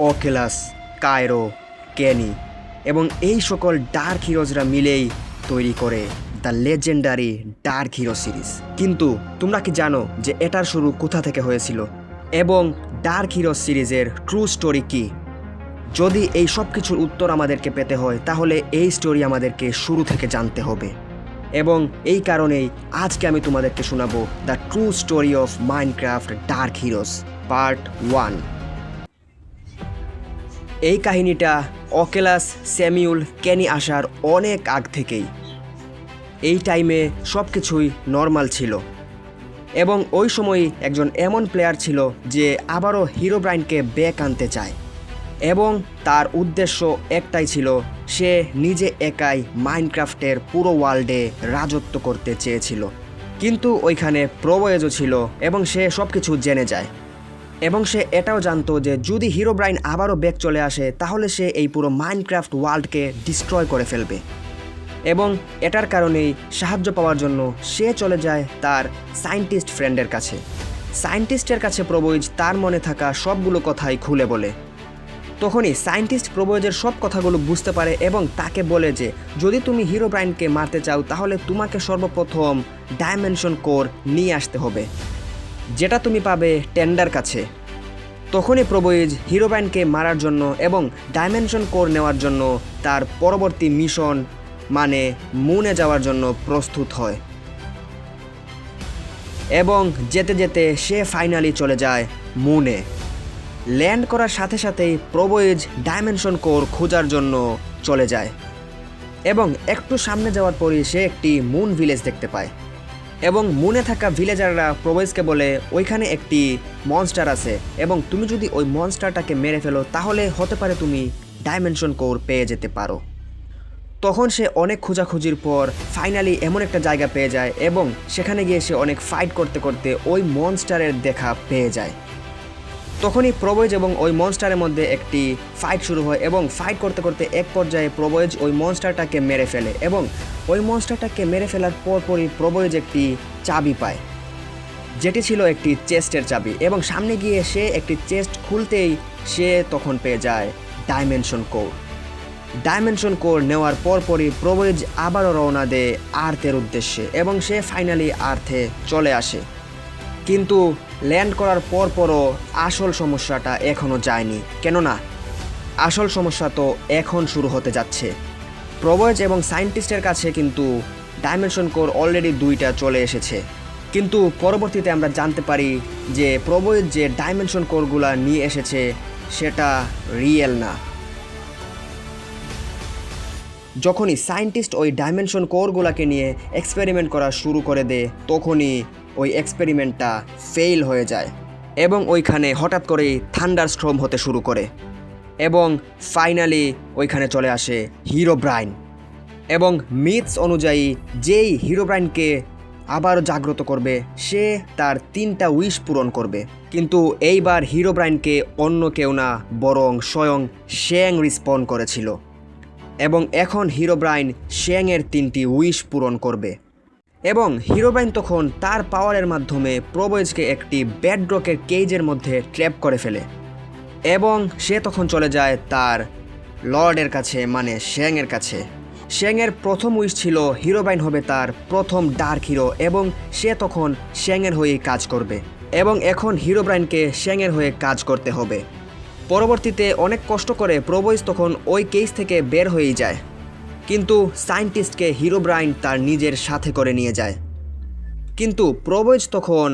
অকেলাস, Cairo, Kani এবং এই সকল ডার্ক হিরোজরা মিলেই তৈরি করে the legendary dark hero series. কিন্তু তোমরা কি জানো যে এটার শুরু কোথা থেকে হয়েছিল এবং ডার্ক হিরো সিরিজের ট্রু স্টোরি কি? যদি এই সব কিছুর উত্তর আমাদেরকে পেতে হয় তাহলে এই স্টোরি আমাদেরকে শুরু থেকে জানতে হবে এবং এই কারণেই আজকে আমি তোমাদেরকে শোনাবো the true story of Minecraft dark heroes part 1। এই কাহিনীটা অকেলাস, স্যামিউল, ক্যানি আসার অনেক আগ থেকেই। এই টাইমে সব কিছুই নর্মাল ছিল এবং ওই সময়ই একজন এমন প্লেয়ার ছিল যে আবারও হিরোব্রাইনকে ব্যাক আনতে চায় এবং তার উদ্দেশ্য একটাই ছিল, সে নিজে একাই মাইনক্রাফটের পুরো ওয়ার্ল্ডে রাজত্ব করতে চেয়েছিল। কিন্তু ওইখানে প্রবয়েজও ছিল এবং সে সব কিছু জেনে যায় এবং সে এটাও জানতো যে যদি হিরোব্রাইন আবারও ব্যাক চলে আসে তাহলে সে এই পুরো মাইনক্রাফট ওয়ার্ল্ডকে ডিস্ট্রয় করে ফেলবে এবং এটার কারণেই সাহায্য পাওয়ার জন্য সে চলে যায় তার সায়েন্টিস্ট ফ্রেন্ডের কাছে। সায়েন্টিস্টের কাছে প্রবয়েজ তার মনে থাকা সবগুলো কথাই খুলে বলে। তখনই সায়েন্টিস্ট প্রবয়েজের সব কথাগুলো বুঝতে পারে এবং তাকে বলে যে যদি তুমি হিরোব্রাইনকে মারতে চাও তাহলে তোমাকে সর্বপ্রথম ডাইমেনশন কোর নিয়ে আসতে হবে, যেটা তুমি পাবে টেন্ডার কাছে। তখনই প্রবয়েজ হিরোব্রাইনকে মারার জন্য এবং ডাইমেনশন কোর নেওয়ার জন্য তার পরবর্তী মিশন মানে মুনে যাওয়ার জন্য প্রস্তুত হয় এবং যেতে যেতে সে ফাইনালি চলে যায় মুনে। ল্যান্ড করার সাথে সাথেই প্রবয়েজ ডাইমেনশন কোর খোঁজার জন্য চলে যায় এবং একটু সামনে যাওয়ার পরই সে একটি মুন ভিলেজ দেখতে পায় এবং মুনে থাকা ভিলেজাররা প্রবয়েজকে বলে ওইখানে একটি মনস্টার আছে এবং তুমি যদি ওই মনস্টারটাকে মেরে ফেলো তাহলে হতে পারে তুমি ডাইমেনশন কোর পেয়ে যেতে পারো। তখন সে অনেক খোঁজাখুঁজির পর ফাইনালি এমন একটা জায়গা পেয়ে যায় এবং সেখানে গিয়ে সে অনেক ফাইট করতে করতে ওই মনস্টারের দেখা পেয়ে যায়। তখনই প্রবয়েজ এবং ওই মনস্টারের মধ্যে একটি ফাইট শুরু হয় এবং ফাইট করতে করতে এক পর্যায়ে প্রবয়েজ ওই মনস্টারটাকে মেরে ফেলে এবং ওই মনস্টারটাকে মেরে ফেলার পরপরই প্রবয়েজ একটি চাবি পায়, যেটি ছিল একটি চেস্টের চাবি এবং সামনে গিয়ে সে একটি চেস্ট খুলতেই সে তখন পেয়ে যায় ডাইমেনশন কোর। ডাইমেনশন কোর নেওয়ার পরপরই প্রবয়েজ আবারও রওনা দেয় আর্থের উদ্দেশ্যে এবং সে ফাইনালি আর্থে চলে আসে। কিন্তু ল্যান্ড করার পরপরও আসল সমস্যাটা এখনও যায়নি, কেননা আসল সমস্যা তো এখন শুরু হতে যাচ্ছে। প্রবয়েজ এবং সায়েন্টিস্টের কাছে কিন্তু ডাইমেনশন কোর অলরেডি 2টা চলে এসেছে, কিন্তু পরবর্তীতে আমরা জানতে পারি যে প্রবয়েজ যে ডাইমেনশন কোরগুলা নিয়ে এসেছে সেটা রিয়েল না। যখনই সায়েন্টিস্ট ওই ডাইমেনশন কোরগুলাকে নিয়ে এক্সপেরিমেন্ট করা শুরু করে দেয় তখনই ওই এক্সপেরিমেন্টটা ফেল হয়ে যায় এবং ওইখানে হঠাৎ করেই থান্ডারস্টর্ম হতে শুরু করে এবং ফাইনালি ওইখানে চলে আসে হিরোব্রাইন এবং মিথস অনুযায়ী যেই হিরোব্রাইনকে আবারও জাগ্রত করবে সে তার 3টা উইশ পূরণ করবে। কিন্তু এইবার হিরোব্রাইনকে অন্য কেউ না বরং স্বয়ং শ্যাং রিসপন্ড করেছিল এবং এখন হিরোব্রাইন শ্যাংয়ের 3টি উইশ পূরণ করবে এবং হিরোব্রাইন তখন তার পাওয়ারের মাধ্যমে প্রবয়েজকে একটি ব্যাডরকের কেজের মধ্যে ট্র্যাপ করে ফেলে এবং সে তখন চলে যায় তার লর্ডের কাছে মানে শ্যাংয়ের কাছে। শ্যাংয়ের প্রথম উইশ ছিল হিরোব্রাইন হবে তার প্রথম ডার্ক হিরো এবং সে তখন শ্যাংয়ের হয়ে কাজ করবে এবং এখন হিরোব্রাইনকে শ্যাংয়ের হয়ে কাজ করতে হবে। পরবর্তীতে অনেক কষ্ট করে প্রবয়েজ তখন ওই কেস থেকে বের হয়েই যায়, কিন্তু সায়েন্টিস্টকে হিরোব্রাইন তার নিজের সাথে করে নিয়ে যায়। কিন্তু প্রবয়েজ তখন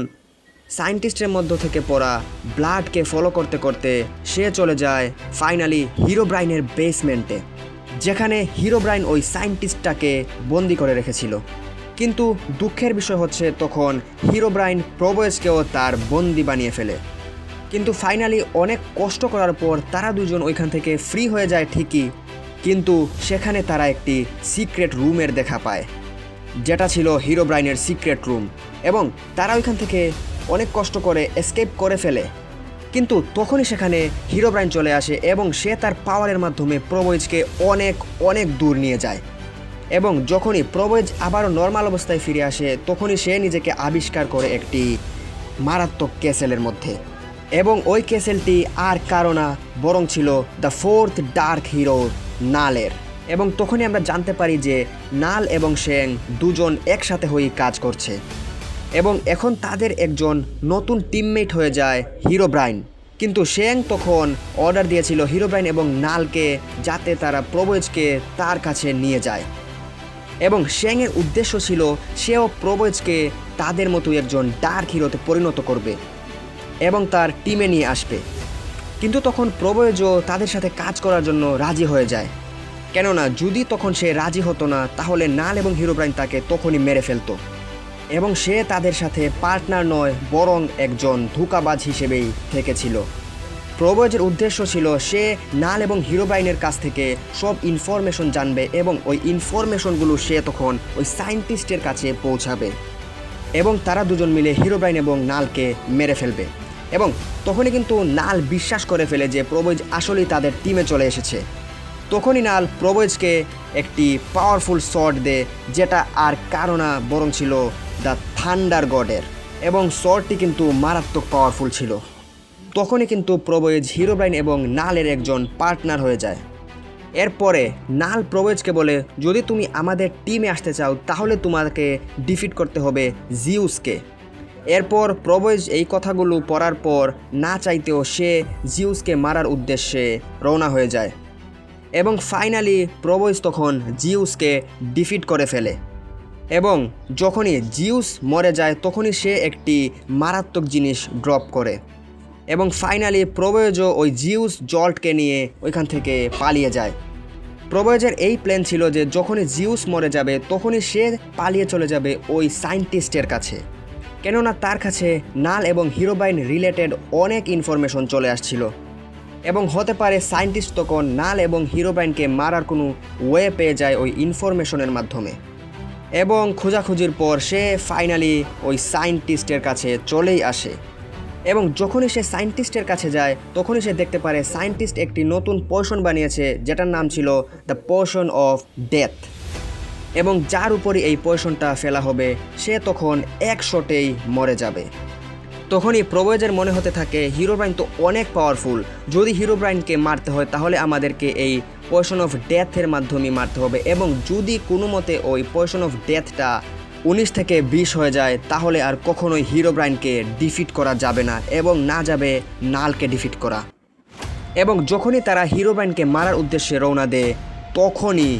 সায়েন্টিস্টের মধ্য থেকে পড়া ব্লাডকে ফলো করতে করতে সে চলে যায় ফাইনালি হিরোব্রাইনের বেসমেন্টে, যেখানে হিরোব্রাইন ওই সায়েন্টিস্টটাকে বন্দি করে রেখেছিল। কিন্তু দুঃখের বিষয় হচ্ছে তখন হিরোব্রাইন প্রবয়েজকেও তার বন্দি বানিয়ে ফেলে। কিন্তু ফাইনালি অনেক কষ্ট করার পর তারা দুজন ওইখান থেকে ফ্রি হয়ে যায় ঠিকই, কিন্তু সেখানে তারা একটি সিক্রেট রুমের দেখা পায়, যেটা ছিল হিরোব্রাইনের সিক্রেট রুম এবং তারা ওইখান থেকে অনেক কষ্ট করে এসকেপ করে ফেলে। কিন্তু তখনই সেখানে হিরোব্রাইন চলে আসে এবং সে তার পাওয়ারের মাধ্যমে প্রবয়েজকে অনেক অনেক দূর নিয়ে যায় এবং যখনই প্রবয়েজ আবারও নর্মাল অবস্থায় ফিরে আসে তখনই সে নিজেকে আবিষ্কার করে একটি মারাত্মক ক্যাসেলের মধ্যে এবং ওই ক্যাসেলটি আর কারো না, বরং ছিল দ্য ফোর্থ ডার্ক হিরো নালের। এবং তখনই আমরা জানতে পারি যে নাল এবং শেং দুজন একসাথে হয়ে কাজ করছে এবং এখন তাদের একজন নতুন টিমমেট হয়ে যায় হিরোব্রাইন। কিন্তু শেং তখন অর্ডার দিয়েছিল হিরোব্রাইন এবং নালকে যাতে তারা প্রবোয়েজকে তার কাছে নিয়ে যায় এবং শেংয়ের উদ্দেশ্য ছিল সেও প্রবোয়েজকে তাদের মতো একজন ডার্ক হিরোতে পরিণত করবে এবং তার টিমে নিয়ে আসবে। কিন্তু তখন প্রবোয়েজও তাদের সাথে কাজ করার জন্য রাজি হয়ে যায়, কেননা যদি তখন সে রাজি হতো না তাহলে নাল এবং হিরোব্রাইন তাকে তখনই মেরে ফেলতো এবং সে তাদের সাথে পার্টনার নয় বরং একজন ধোঁকাবাজ হিসেবেই থেকেছিল। প্রবোয়েজের উদ্দেশ্য ছিল সে নাল এবং হিরোব্রাইনের কাছ থেকে সব ইনফরমেশন জানবে এবং ওই ইনফরমেশনগুলো সে তখন ওই সায়েন্টিস্টের কাছে পৌঁছাবে এবং তারা দুজন মিলে হিরোব্রাইন এবং নালকে মেরে ফেলবে। এবং তখনই কিন্তু নাল বিশ্বাস করে ফেলে যে প্রবোয়েজ আসলেই তাদের টিমে চলে এসেছে। তখনই নাল প্রবোয়েজকে একটি পাওয়ারফুল শট দেয়, যেটা আর কারো না বরং ছিল দ্য থান্ডার গডের, এবং শটটি কিন্তু মারাত্মক পাওয়ারফুল ছিল। তখনই কিন্তু প্রবোয়েজ হিরোব্রাইন এবং নালের একজন পার্টনার হয়ে যায়। এরপরে নাল প্রবোয়েজকে বলে, যদি তুমি আমাদের টিমে আসতে চাও তাহলে তোমাকে ডিফিট করতে হবে জিউসকে। এরপর প্রবোয়েজ এই কথাগুলো পড়ার পর না চাইতেও সে জিউসকে মারার উদ্দেশ্যে রওনা হয়ে যায় এবং ফাইনালি প্রবোয়েজ তখন জিউসকে ডিফিট করে ফেলে। এবং যখনই জিউস মরে যায় তখনই সে একটি মারাত্মক জিনিস ড্রপ করে এবং ফাইনালি প্রবোয়েজও ওই জিউস জল্টকে নিয়ে ওইখান থেকে পালিয়ে যায়। প্রবোয়েজের এই প্ল্যান ছিল যে যখনই জিউস মরে যাবে তখনই সে পালিয়ে চলে যাবে ওই সায়েন্টিস্টের কাছে, কেননা তার কাছে নাল এবং হিরোব্রাইন রিলেটেড অনেক ইনফরমেশন চলে আসছিল এবং হতে পারে সায়েন্টিস্ট তখন নাল এবং হিরোব্রাইনকে মারার কোনো ওয়ে পেয়ে যায় ওই ইনফরমেশনের মাধ্যমে। এবং খোঁজাখুঁজির পর সে ফাইনালি ওই সায়েন্টিস্টের কাছে চলেই আসে এবং যখনই সে সায়েন্টিস্টের কাছে যায় তখনই সে দেখতে পারে সায়েন্টিস্ট একটি নতুন পোশন বানিয়েছে যেটার নাম ছিল দ্য পোশন অফ ডেথ, এবং যার উপরই এই পোশনটা ফেলা হবে সে তখন এক শটেই মরে যাবে। তখনই প্রবোয়েজের মনে হতে থাকে হিরোব্রাইন তো অনেক পাওয়ারফুল, যদি হিরোব্রাইনকে মারতে হয় তাহলে আমাদেরকে এই পোশন অফ ডেথের মাধ্যমে মারতে হবে, এবং যদি কোনো মতে ওই পোশন অফ ডেথটা 19 থেকে 20 হয়ে যায় তাহলে আর কখনোই হিরোব্রাইনকে ডিফিট করা যাবে না এবং না যাবে নালকে ডিফিট করা। এবং যখনই তারা হিরোব্রাইনকে মারার উদ্দেশ্যে রওনা দেয় তখনই